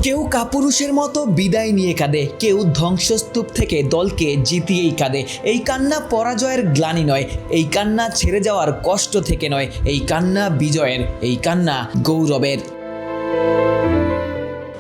কেউ কাপুরুষের মতো বিদায় নিয়ে কাঁদে, কেউ ধ্বংসস্তূপ থেকে দলকে জিতিয়েই কাঁদে। এই কান্না পরাজয়ের গ্লানি নয়, এই কান্না ছেড়ে যাওয়ার কষ্ট থেকে নয়, এই কান্না বিজয়ের, এই কান্না গৌরবের।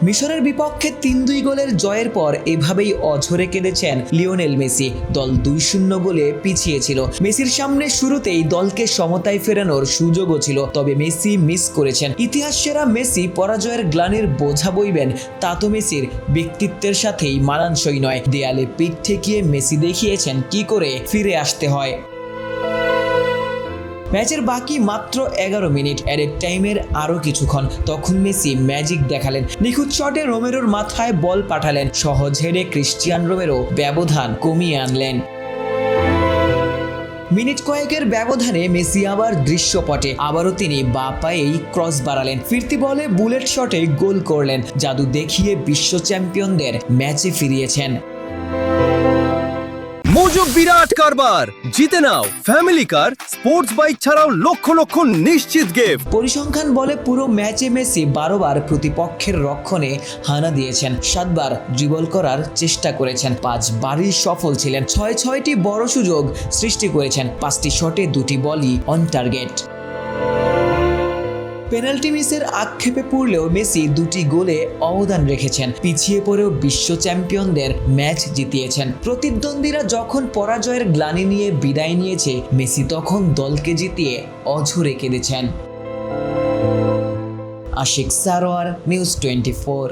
মিশরের বিপক্ষে ৩-২ গোলের জয়ের পর এভাবেই অঝরে কেঁদেছেন লিওনেল মেসি। দল ২-০ গোলে পিছিয়ে ছিল। মেসির সামনে শুরুতেই দলকে সমতায় ফেরানোর সুযোগও ছিল, তবে মেসি মিস করেছেন। ইতিহাস সেরা মেসি পরাজয়ের গ্লানির বোঝা বইবেন, তা তো মেসির ব্যক্তিত্বের সাথেই মানানসই নয়। দেয়ালে পিঠ ঠেকিয়ে মেসি দেখিয়েছেন কি করে ফিরে আসতে হয়। ম্যাচের বাকি মাত্র ১১ মিনিট, অ্যাডেড টাইমের আরও কিছুক্ষণ। তখন মেসি ম্যাজিক দেখালেন। নিখুঁত শটে রোমেরোর মাথায় বল পাঠালেন, সহজ হেডে ক্রিস্টিয়ান রোমেরো ব্যবধান কমিয়ে আনলেন। মিনিট কয়েকের ব্যবধানে মেসি আবার দৃশ্যপটে, আবারও তিনি বাঁ পায়েই ক্রস বাড়ালেন, ফিরতি বলে বুলেট শটে গোল করলেন। জাদু দেখিয়ে বিশ্ব চ্যাম্পিয়নদের ম্যাচে ফিরিয়েছেন। মজুব বিরাট কারবার, জিতে নাও ফ্যামিলি কার, স্পোর্টস বাইক ছাড়াও লক্ষ লক্ষ নিশ্চিত গিফট। পরিসংখ্যান বলে পুরো ম্যাচে মেসি ১২ বার প্রতিপক্ষের রক্ষণে হানা দিয়েছেন, ৭ বার ড্রিবল করার চেষ্টা করেছেন, ৫ বারই সফল ছিলেন, ৬টি বড় সুযোগ সৃষ্টি করেছেন, ৫টি শটে ২টি বলই অন টার্গেট। পেনাল্টি মিসের আক্ষেপে পড়লেও মেসি ২টি গোলে অবদান রেখেছেন। পিছিয়ে পড়েও বিশ্ব চ্যাম্পিয়নদের ম্যাচ জিতিয়েছেন। প্রতিদ্বন্দ্বীরা যখন পরাজয়ের গ্লানি নিয়ে বিদায় নিয়েছে, মেসি তখন দলকে জিতিয়ে অঝরে কেঁদেছেন। আশিক সারোয়ার, নিউজ 24।